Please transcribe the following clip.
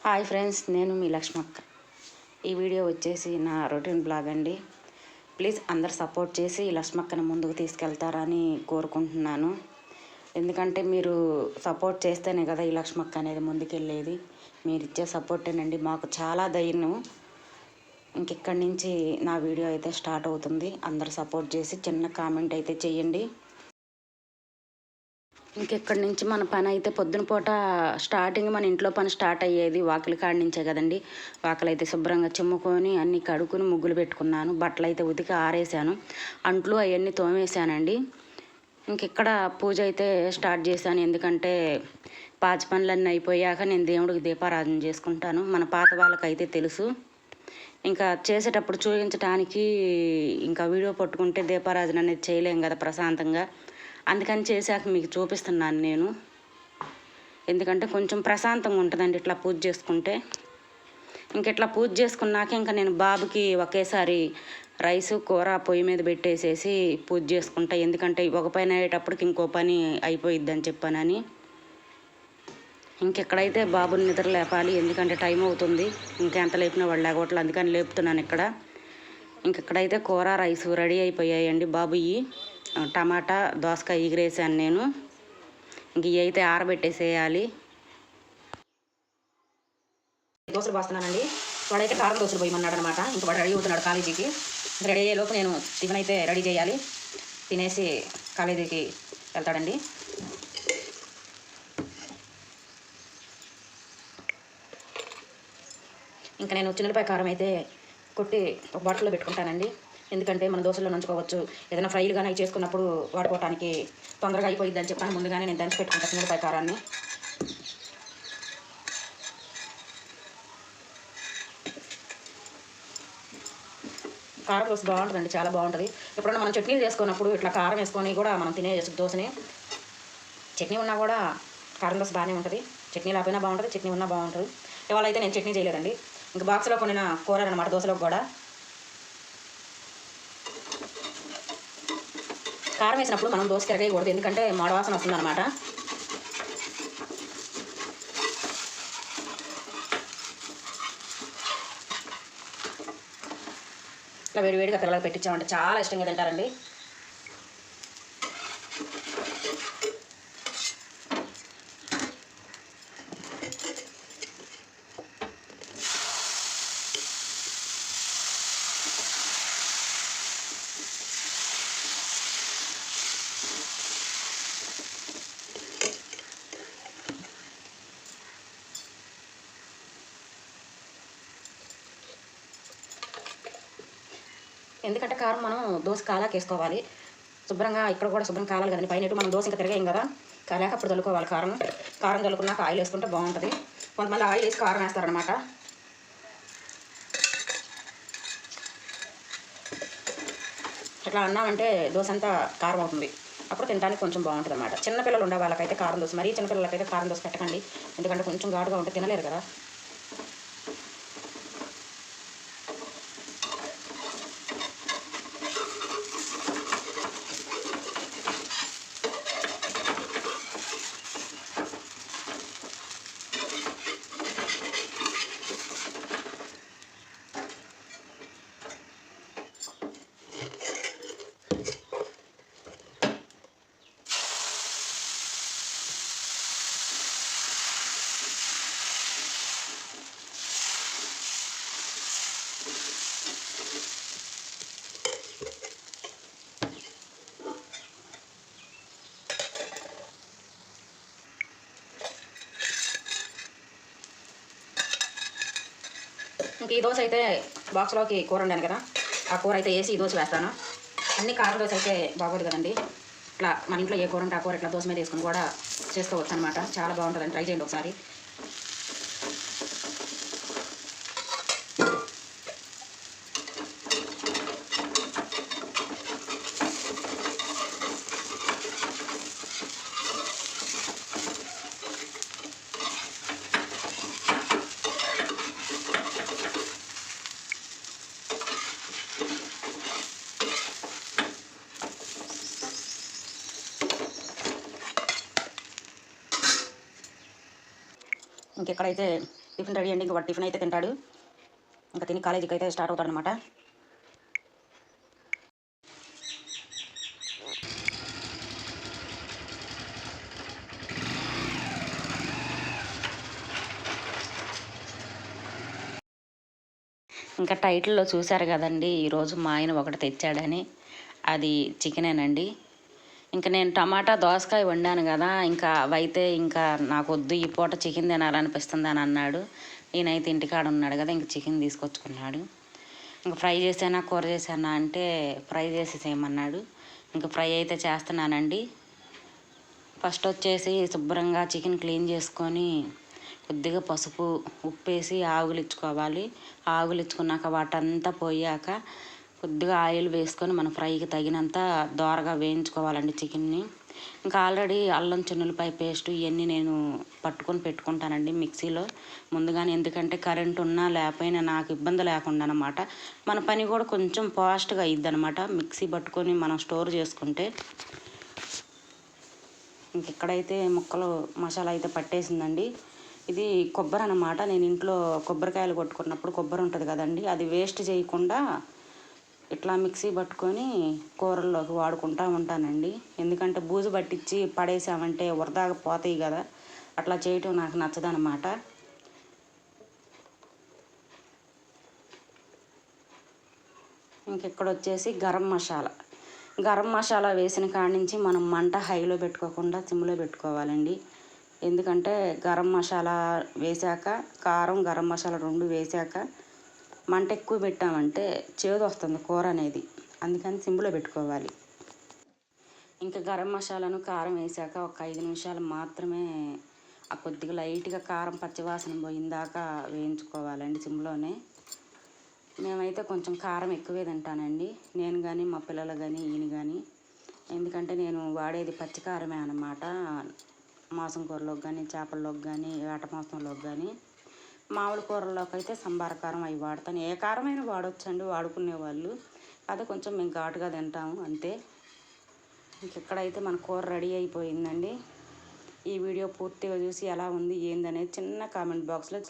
Hi friends, నేను మీ లక్ష్మక్క. ఈ video వచ్చేసి నా రొటీన్ బ్లాగ్ అండి. ప్లీజ్ అందరు సపోర్ట్ చేసి లక్ష్మక్కని ముందుకు తీసుకెళ్తారని కోరుకుంటున్నాను. ఎందుకంటే మీరు సపోర్ట్ చేస్తేనే కదా ఈ లక్ష్మక్క అనేది ముందుకెళ్ళేది. మీరు ఇచ్చే సపోర్టేనండి మాకు చాలా ధైర్యం. ఇంకెక్కడి నుంచి నా వీడియో అయితే స్టార్ట్ అవుతుంది. అందరు సపోర్ట్ చేసి చిన్న కామెంట్ అయితే చేయండి. ఇంకెక్కడి నుంచి మన పని అయితే పొద్దున పూట స్టార్టింగ్ మన ఇంట్లో పని స్టార్ట్ అయ్యేది వాకిలి కాడి నుంచే కదండి. వాకిలి అయితే శుభ్రంగా చిమ్ముకొని అన్నీ కడుక్కుని ముగ్గులు పెట్టుకున్నాను. బట్టలు అయితే ఉతికి ఆరేసాను. అంట్లు అవన్నీ తోమేసానండి. ఇంకెక్కడ పూజ అయితే స్టార్ట్ చేశాను. ఎందుకంటే పాచి పనులన్నీ అయిపోయాక నేను దేవుడికి దీపారాధన చేసుకుంటాను. మన పాత వాళ్ళకైతే తెలుసు. ఇంకా చేసేటప్పుడు చూపించడానికి ఇంకా వీడియో పట్టుకుంటే దీపారాధన అనేది చేయలేం కదా ప్రశాంతంగా. అందుకని చేశాక మీకు చూపిస్తున్నాను నేను. ఎందుకంటే కొంచెం ప్రశాంతంగా ఉంటుందండి ఇట్లా పూజ చేసుకుంటే. ఇట్లా పూజ చేసుకున్నాక ఇంకా నేను బాబుకి ఒకేసారి రైసు కూర పొయ్యి మీద పెట్టేసేసి పూజ చేసుకుంటా. ఎందుకంటే ఒక పని అయ్యేటప్పటికి ఇంకో పని అయిపోయిద్దని చెప్పానని. ఇంకెక్కడైతే బాబుని నిద్ర లేపాలి. ఎందుకంటే టైం అవుతుంది. ఇంకెంత లేపినా వాళ్ళు లేకపోవట్లేదు. అందుకని లేపుతున్నాను ఇక్కడ. ఇంకెక్కడైతే కూర రైసు రెడీ అయిపోయాయండి బాబుయ్యి. టమాటా దోసకాయ ఎగిరేసాను నేను. ఇవి అయితే ఆరబెట్టేసేయాలి. దోశలు పోస్తున్నానండి. వాడైతే కారం దోశలు పోయమన్నాడు అనమాట. ఇంక వాడు రెడీ అవుతున్నాడు కాలేజీకి. రెడీ అయ్యేలోపు నేను టిఫిన్ అయితే రెడీ చేయాలి. తినేసి కాలేజీకి వెళ్తాడండి. ఇంకా నేను చిన్నపాయ కారం అయితే కొట్టి ఒక బాటిల్లో పెట్టుకుంటానండి. ఎందుకంటే మన దోశల్లో నంచుకోవచ్చు. ఏదైనా ఫ్రైలు కానీ చేసుకున్నప్పుడు వాడుకోవడానికి తొందరగా అయిపోయిద్దని చెప్పాను. ముందుగానే నేను దంచి పెట్టుకుంటాను చిన్నపాయ కారాన్ని. కారం దోశ బాగుంటుందండి, చాలా బాగుంటుంది. ఎప్పుడన్నా మనం చట్నీలు చేసుకున్నప్పుడు ఇట్లా కారం వేసుకొని కూడా మనం తినేయచ్చు దోశని. చట్నీ ఉన్నా కూడా కారం దోశ బాగానే ఉంటుంది. చట్నీ లేకపోయినా బాగుంటుంది, చట్నీ ఉన్నా బాగుంటుంది. ఇవాళ అయితే నేను చట్నీ చేయలేదండి. ఇంకా బాక్స్లో కొనిన కూర అనమాట దోశలోకి కూడా. కారం వేసినప్పుడు మనం దోశ తిరగకూడదు, ఎందుకంటే మాడవాసన వస్తుంది అనమాట. ఇట్లా వేడివేడిగా పిల్లలకు పెట్టించామంటే చాలా ఇష్టంగా తింటారండి. ఎందుకంటే కారం మనం దోశ కాలాకి వేసుకోవాలి. శుభ్రంగా ఇక్కడ కూడా శుభ్రం కాలాలి కదండి. పైన మనం దోశ ఇంకా తిరగేయం కదా, కాలాక అప్పుడు చల్లుకోవాలి కారం. కారం చల్లుకున్నాక ఆయిల్ వేసుకుంటే బాగుంటుంది. కొంతమంది ఆయిల్ వేసి కారం వేస్తారనమాట. ఇట్లా అన్నామంటే దోశ అంతా కారం అవుతుంది. అప్పుడు తినడానికి కొంచెం బాగుంటుంది అనమాట. చిన్నపిల్లలు ఉండే వాళ్ళకైతే కారం దోశ, మరీ చిన్నపిల్లలకైతే కారం దోశ పెట్టకండి. ఎందుకంటే కొంచెం ఘాటుగా ఉంటే తినలేరు కదా. ఇంక ఈ దోశ అయితే బాక్స్లోకి కూర ఉండాను కదా, ఆ కూర అయితే వేసి ఈ దోశ వేస్తాను. అన్ని కారం దోశ అయితే బాగోదు కదండి. ఇట్లా మన ఇంట్లో ఏ కూర ఉంటే ఆ కూర ఇట్లా దోశ మీద వేసుకుని కూడా చేసుకోవచ్చు అనమాట. చాలా బాగుంటుందండి, ట్రై చేయండి ఒకసారి. ఇంకెక్కడైతే టిఫిన్ రెడీ అండి. ఇంకా వాడు టిఫిన్ అయితే తింటాడు. ఇంకా తిని కాలేజీకి అయితే స్టార్ట్ అవుతాడు అనమాట. ఇంకా టైటిల్లో చూశారు కదండి, ఈరోజు మా ఆయన ఒకటి తెచ్చాడని. అది చికెనేనండి. ఇంకా నేను టమాటా దోసకాయ వండాను కదా, ఇంకా అవైతే ఇంకా నాకు వద్దు, ఈ పూట చికెన్ తినాలనిపిస్తుంది అని అన్నాడు. ఈయనైతే ఇంటికాడ ఉన్నాడు కదా, ఇంక చికెన్ తీసుకొచ్చుకున్నాడు. ఇంకా ఫ్రై చేసానా కూర చేసానా అంటే ఫ్రై చేసేసేయమన్నాడు. ఇంకా ఫ్రై అయితే చేస్తున్నానండి. ఫస్ట్ వచ్చేసి శుభ్రంగా చికెన్ క్లీన్ చేసుకొని కొద్దిగా పసుపు ఉప్పేసి ఆవులిచ్చుకోవాలి. ఆవులిచ్చుకున్నాక వాటంతా పోయాక కొద్దిగా ఆయిల్ వేసుకొని మన ఫ్రైకి తగినంత దోరగా వేయించుకోవాలండి చికెన్ని. ఇంకా ఆల్రెడీ అల్లం చిన్నులపాయ పేస్ట్ ఇవన్నీ నేను పట్టుకొని పెట్టుకుంటానండి మిక్సీలో ముందుగానే. ఎందుకంటే కరెంట్ ఉన్నా లేకపోయినా నాకు ఇబ్బంది లేకుండా అనమాట. మన పని కూడా కొంచెం ఫాస్ట్గా అయ్యిద్ది అనమాట మిక్సీ పట్టుకొని మనం స్టోర్ చేసుకుంటే. ఇంక ఇక్కడైతే ముక్కలు మసాలా అయితే పట్టేసిందండి. ఇది కొబ్బరి అన్నమాట. నేను ఇంట్లో కొబ్బరికాయలు కొట్టుకున్నప్పుడు కొబ్బరి ఉంటుంది కదండి, అది వేస్ట్ చేయకుండా ఇట్లా మిక్సీ పట్టుకొని కూరల్లోకి వాడుకుంటూ ఉంటానండి. ఎందుకంటే బూజు పట్టించి పడేసామంటే వృధాగా పోతాయి కదా, అట్లా చేయటం నాకు నచ్చదనమాట. ఇంకెక్కడ వచ్చేసి గరం మసాలా వేసిన కాడి నుంచి మనం మంట హైలో పెట్టుకోకుండా సిమ్లో పెట్టుకోవాలండి. ఎందుకంటే గరం మసాలా వేశాక కారం గరం మసాలా రెండు వేశాక మంట ఎక్కువ పెట్టామంటే చేదు వస్తుంది కూర అనేది, అందుకని సిమ్లో పెట్టుకోవాలి. ఇంకా గరం మసాలాను కారం వేశాక ఒక 5 నిమిషాలు మాత్రమే ఆ కొద్దిగా లైట్గా కారం పచ్చివాసన పోయిందాకా వేయించుకోవాలండి సిమ్లోనే. మేమైతే కొంచెం కారం ఎక్కువే తింటానండి, నేను కానీ మా పిల్లలు కానీ ఈయన కానీ. ఎందుకంటే నేను వాడేది పచ్చికారమే అన్నమాట. మాంసం కూరలోకి కానీ చేపల్లోకి కానీ వేట మాంసంలోకి కానీ. మామూలు కూరల్లోకి అయితే సంబార కారం అవి వాడతాను. ఏ కారమైనా వాడవచ్చండి వాడుకునే వాళ్ళు, అదే కొంచెం మేము ఘాటుగా తింటాము అంతే. ఇంకెక్కడైతే మన కూర రెడీ అయిపోయిందండి. ఈ వీడియో పూర్తిగా చూసి ఎలా ఉంది ఏందనేది చిన్న కామెంట్ బాక్స్లో